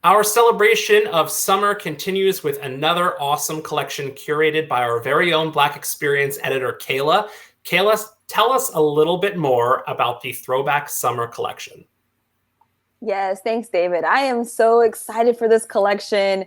Our celebration of summer continues with another awesome collection curated by our very own Black Experience editor, Kayla. Kayla, tell us a little bit more about the Throwback Summer Collection. Yes, thanks, David. I am so excited for this collection.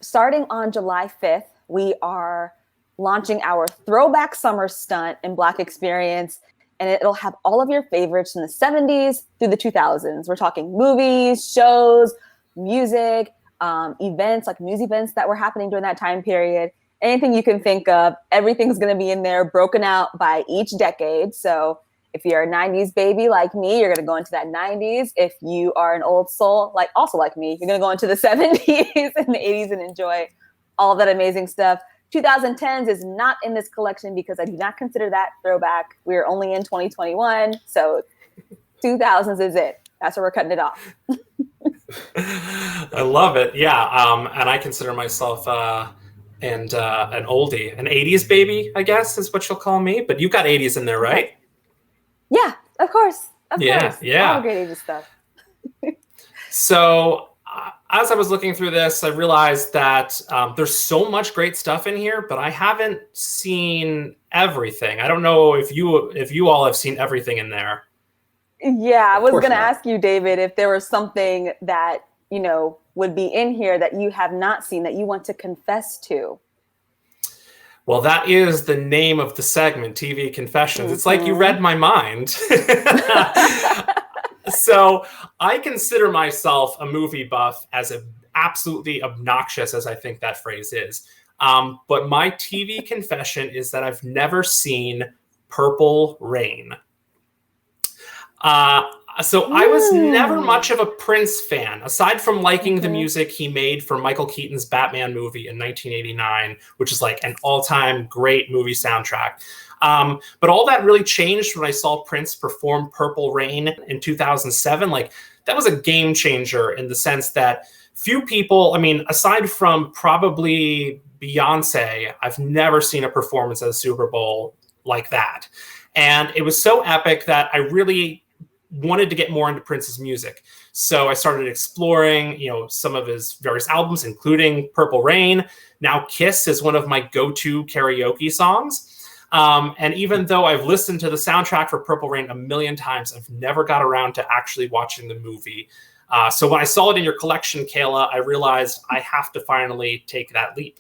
Starting on July 5th, we are launching our Throwback Summer Stunt in Black Experience, and it'll have all of your favorites from the 70s through the 2000s. We're talking movies, shows, music, events, like news events that were happening during that time period. Anything you can think of, everything's going to be in there, broken out by each decade. So if you're a 90s baby like me, you're going to go into that 90s. If you are an old soul, also like me, you're going to go into the 70s and the 80s and enjoy all that amazing stuff. 2010s is not in this collection because I do not consider that throwback. We're only in 2021. So 2000s is it. That's where we're cutting it off. I love it. Yeah. And I consider myself an oldie, an 80s baby, I guess is what you'll call me. But you've got 80s in there, right? Yeah, of course. Of course. Yeah. All great 80s stuff. So as I was looking through this, I realized that there's so much great stuff in here, but I haven't seen everything. I don't know if you all have seen everything in there. Yeah, I was going to ask you, David, if there was something that, would be in here that you have not seen that you want to confess to. Well, that is the name of the segment, TV Confessions. Mm-hmm. It's like you read my mind. So I consider myself a movie buff, as absolutely obnoxious as I think that phrase is. But my TV confession is that I've never seen Purple Rain. So I was never much of a Prince fan, aside from liking the music he made for Michael Keaton's Batman movie in 1989, which is like an all-time great movie soundtrack. But all that really changed when I saw Prince perform Purple Rain in 2007. Like, that was a game changer in the sense that few people, aside from probably Beyonce, I've never seen a performance at a Super Bowl like that. And it was so epic that I really wanted to get more into Prince's music. So I started exploring, some of his various albums, including Purple Rain. Now Kiss is one of my go-to karaoke songs. And even though I've listened to the soundtrack for Purple Rain a million times, I've never got around to actually watching the movie. So when I saw it in your collection, Kayla, I realized I have to finally take that leap.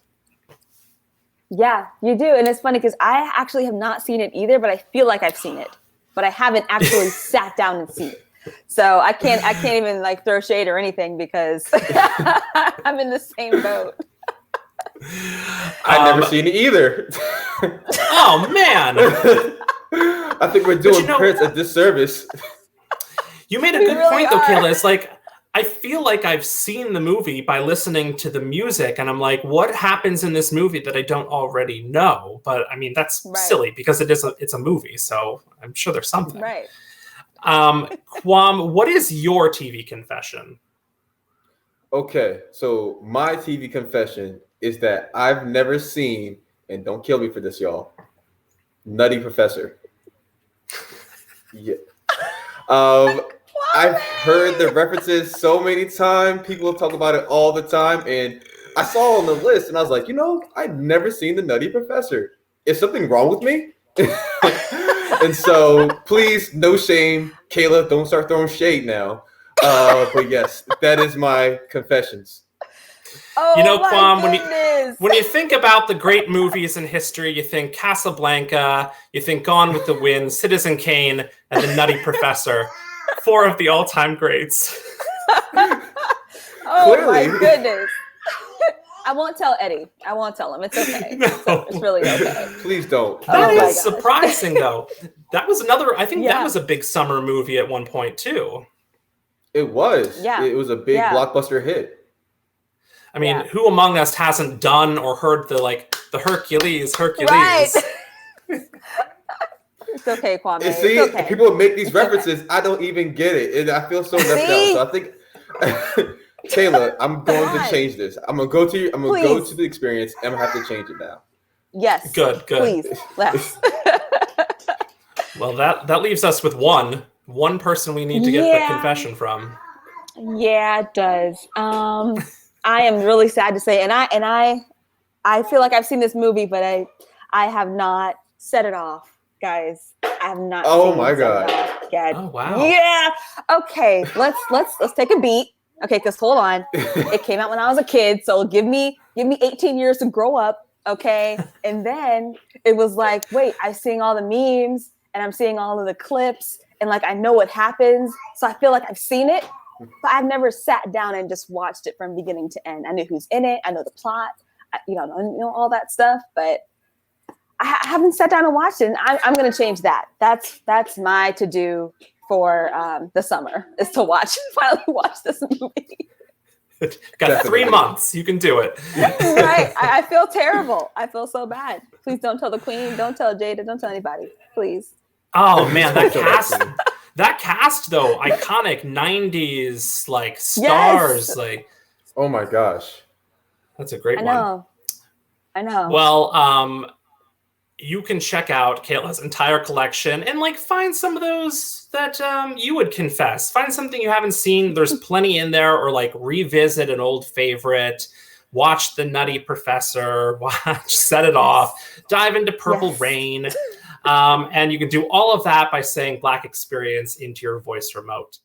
Yeah, you do. And it's funny because I actually have not seen it either, but I feel like I've seen it. But I haven't actually sat down and seen it. So I can't even throw shade or anything because I'm in the same boat. I've never seen it either. Oh, man. I think we're doing Prince a disservice. You made a good point, though, Kayla. It's like, I feel like I've seen the movie by listening to the music, and I'm like, what happens in this movie that I don't already know? But that's silly because it's a movie, so I'm sure there's something. Right. Kwam, what is your TV confession? Okay, so my TV confession is that I've never seen, and don't kill me for this, y'all, Nutty Professor. Yeah. I've heard the references so many times. People talk about it all the time. And I saw on the list and I was like, I've never seen the Nutty Professor. Is something wrong with me? And so please, no shame. Kayla, don't start throwing shade now. But yes, that is my confessions. Oh, Kwam, when you think about the great movies in history, you think Casablanca, you think Gone with the Wind, Citizen Kane, and the Nutty Professor. 4 of the all-time greats. Oh, clearly. My goodness. I won't tell Eddie. I won't tell him. It's okay. No. It's really okay. Please don't. That is surprising, though. That was that was a big summer movie at one point, too. It was. Yeah. It was a big blockbuster hit. Who among us hasn't done or heard the Hercules? Right. It's okay, Kwame. See, it's okay. People make these references. I don't even get it. And I feel so left out. So I think, Taylor, I'm going to change this. I'm going to go to the experience and I'm going to have to change it now. Yes. Good. Please. Let's. Well, that leaves us with one person we need to get the confession from. Yeah, it does. I am really sad to say, and I feel like I've seen this movie, but I have not set it off, guys. I have not Oh seen my Set God. It Off yet. Oh, wow. Yeah. Okay, let's take a beat. Okay, because hold on. It came out when I was a kid, so give me 18 years to grow up. Okay. And then it was like, wait, I'm seeing all the memes and I'm seeing all of the clips, and like I know what happens. So I feel like I've seen it, but I've never sat down and just watched it from beginning to end. I knew who's in it, I know the plot, you know all that stuff, but I haven't sat down and watched it. And I'm going to change that. That's my to do for the summer, is to finally watch this movie. Got 3 months. You can do it. Right. I feel terrible. I feel so bad. Please don't tell the queen. Don't tell Jada. Don't tell anybody. Please. Oh man, that cast though, iconic 90s like stars. Yes. Like, Oh my gosh. that's a great I one. know. Well, you can check out Kayla's entire collection and like find some of those that you would confess. Find something you haven't seen. There's plenty in there, or like revisit an old favorite. Watch The Nutty Professor. Watch Set It Off. Dive into Purple Rain. And you can do all of that by saying Black Experience into your voice remote.